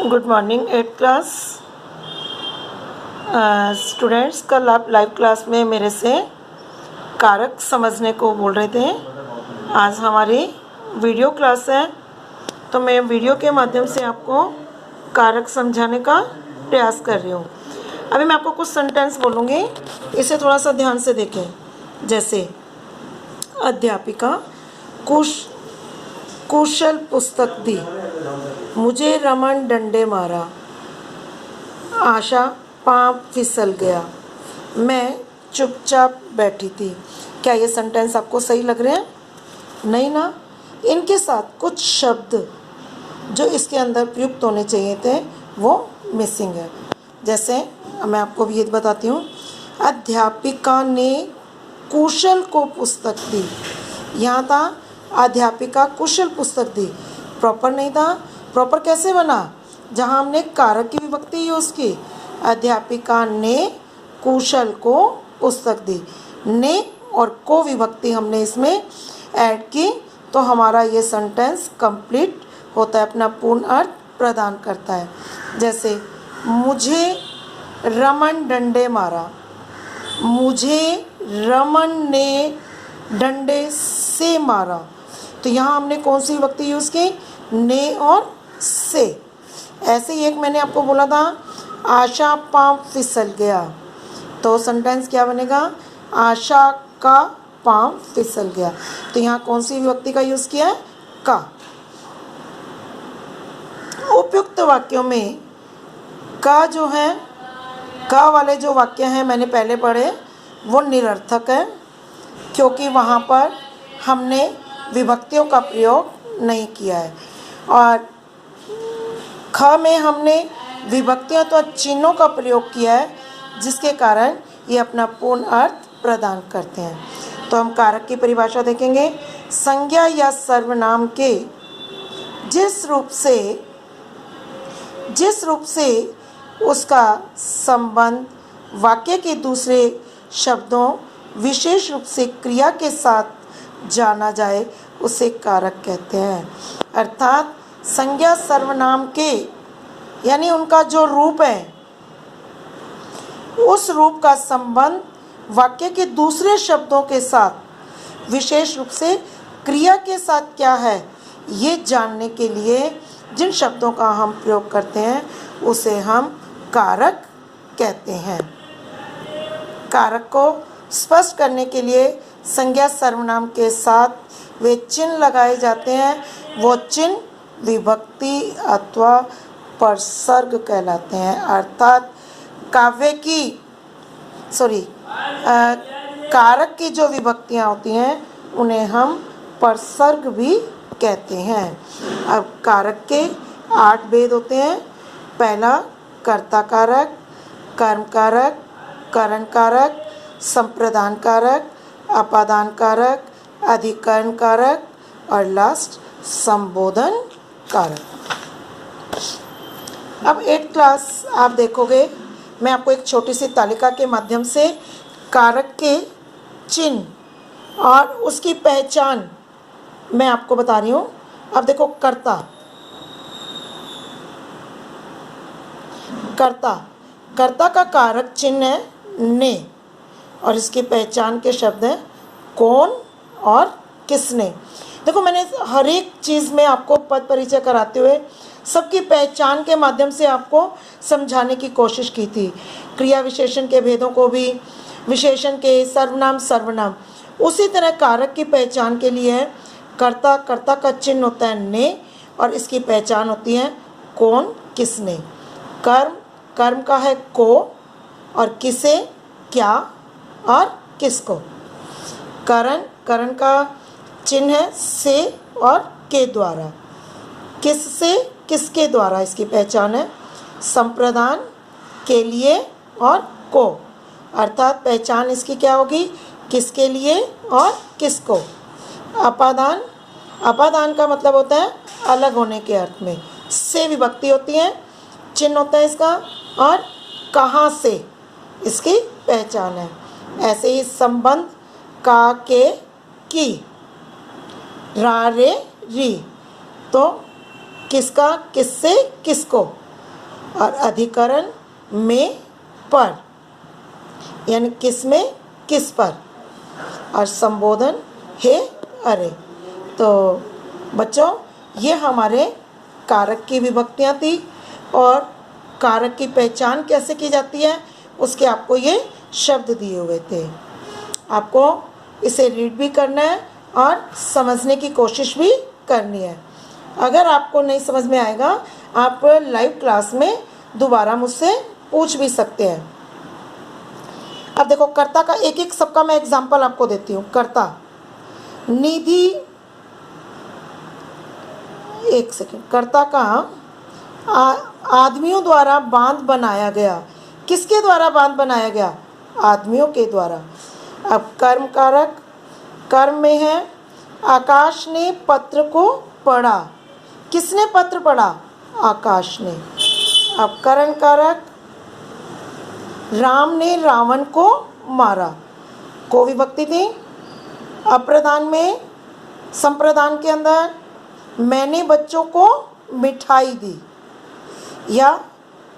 Good morning 8th class students. कल आप live class में मेरे से कारक समझने को बोल रहे थे। आज हमारी वीडियो क्लास है, तो मैं वीडियो के माध्यम से आपको कारक समझाने का प्रयास कर रही हूँ। अभी मैं आपको कुछ सेंटेंस बोलूँगी, इसे थोड़ा सा ध्यान से देखें। जैसे अध्यापिका कुशल पुस्तक दी, मुझे रमन डंडे मारा, आशा पाँव फिसल गया, मैं चुपचाप बैठी थी। क्या ये सेंटेंस आपको सही लग रहे हैं? नहीं ना। इनके साथ कुछ शब्द जो इसके अंदर प्रयुक्त होने चाहिए थे वो मिसिंग है। जैसे मैं आपको भी ये बताती हूँ, अध्यापिका ने कुशल को पुस्तक दी। यहाँ था अध्यापिका कुशल पुस्तक दी, प्रॉपर नहीं था। प्रॉपर कैसे बना? जहाँ हमने कारक की विभक्ति यूज़ की। अध्यापिका ने कुशल को पुस्तक दी, ने और को विभक्ति हमने इसमें ऐड की, तो हमारा ये सेंटेंस कंप्लीट होता है, अपना पूर्ण अर्थ प्रदान करता है। जैसे मुझे रमन डंडे मारा, मुझे रमन ने डंडे से मारा, तो यहाँ हमने कौन सी विभक्ति यूज़ की? ने और से। ऐसे ही एक मैंने आपको बोला था, आशा पाँव फिसल गया, तो सेंटेंस क्या बनेगा? आशा का पाँव फिसल गया। तो यहाँ कौन सी विभक्ति का यूज़ किया है? का। उपयुक्त वाक्यों में का जो है, का वाले जो वाक्य हैं मैंने पहले पढ़े, वो निरर्थक है, क्योंकि वहाँ पर हमने विभक्तियों का प्रयोग नहीं किया है। और ख में हमने विभक्तियों तो चिन्हों का प्रयोग किया है, जिसके कारण ये अपना पूर्ण अर्थ प्रदान करते हैं। तो हम कारक की परिभाषा देखेंगे। संज्ञा या सर्वनाम के जिस रूप से उसका संबंध वाक्य के दूसरे शब्दों, विशेष रूप से क्रिया के साथ जाना जाए, उसे कारक कहते हैं। अर्थात संज्ञा सर्वनाम के यानी उनका जो रूप है, उस रूप का संबंध वाक्य के दूसरे शब्दों के साथ, विशेष रूप से क्रिया के साथ क्या है, ये जानने के लिए जिन शब्दों का हम प्रयोग करते हैं उसे हम कारक कहते हैं। कारक को स्पष्ट करने के लिए संज्ञा सर्वनाम के साथ वे चिन्ह लगाए जाते हैं। वो चिन्ह विभक्ति अथवा परसर्ग कहलाते हैं। अर्थात कारक की जो विभक्तियाँ होती हैं उन्हें हम परसर्ग भी कहते हैं। अब कारक के 8 भेद होते हैं। पहला कर्ता कारक, कर्म कारक, करण कारक, संप्रदान कारक, अपादान कारक, अधिकरण कारक और लास्ट संबोधन कारक। अब 8th क्लास आप देखोगे, मैं आपको एक छोटी सी तालिका के माध्यम से कारक के चिन्ह और उसकी पहचान मैं आपको बता रही हूँ। अब देखो, कर्ता का कारक चिन्ह है ने, और इसकी पहचान के शब्द हैं कौन और किसने। देखो, मैंने हर एक चीज़ में आपको पद परिचय कराते हुए सबकी पहचान के माध्यम से आपको समझाने की कोशिश की थी। क्रिया विशेषण के भेदों को भी, विशेषण के सर्वनाम, उसी तरह कारक की पहचान के लिए कर्ता का चिन्ह होता है ने, और इसकी पहचान होती है कौन किसने। कर्म का है को, और किसे क्या और किसको। करण का चिन्ह है से और के द्वारा, किससे किसके द्वारा इसकी पहचान है। संप्रदान के लिए और को, अर्थात पहचान इसकी क्या होगी? किसके लिए और किसको। अपादान का मतलब होता है अलग होने के अर्थ में। से विभक्ति होती है, चिन्ह होता है इसका, और कहाँ से इसकी पहचान है। ऐसे ही संबंध का के की, रा रे री, तो किसका किससे किसको, और अधिकरण में पर, यानी किस में किस पर, और संबोधन हे अरे। तो बच्चों, ये हमारे कारक की विभक्तियाँ थी और कारक की पहचान कैसे की जाती है उसके आपको ये शब्द दिए हुए थे। आपको इसे रीड भी करना है और समझने की कोशिश भी करनी है। अगर आपको नहीं समझ में आएगा आप लाइव क्लास में दोबारा मुझसे पूछ भी सकते हैं। अब देखो, कर्ता का एक एक सबका मैं एग्जाम्पल आपको देती हूँ। कर्ता, निधि, एक सेकेंड, कर्ता का आदमियों द्वारा बांध बनाया गया। किसके द्वारा बांध बनाया गया? आदमियों के द्वारा। अब कर्म कारक, कर्म में है आकाश ने पत्र को पढ़ा। किसने पत्र पढ़ा? आकाश ने। अब करण कारक, राम ने रावण को मारा। को विभक्ति थी। अप्रदान में, संप्रदान के अंदर, मैंने बच्चों को मिठाई दी, या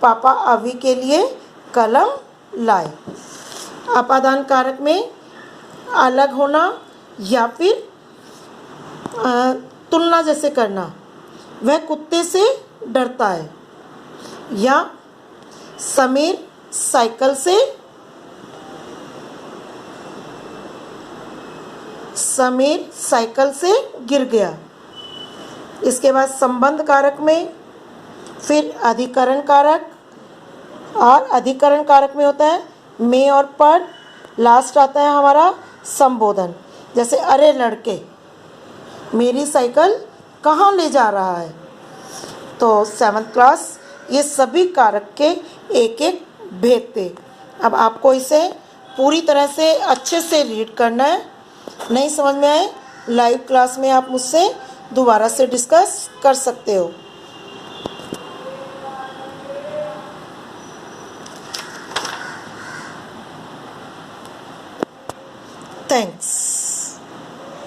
पापा अभी के लिए कलम लाए। अपादान कारक में अलग होना या फिर तुलना जैसे करना, वह कुत्ते से डरता है, या समीर साइकिल से गिर गया। इसके बाद संबंध कारक में फिर अधिकरण कारक, और अधिकरण कारक में होता है में और पर, लास्ट आता है हमारा संबोधन। जैसे अरे लड़के, मेरी साइकिल कहाँ ले जा रहा है। तो 7th क्लास ये सभी कारक के एक एक भेद थे। अब आपको इसे पूरी तरह से अच्छे से रीड करना है। नहीं समझ में आए लाइव क्लास में आप मुझसे दोबारा से डिस्कस कर सकते हो। थैंक्स।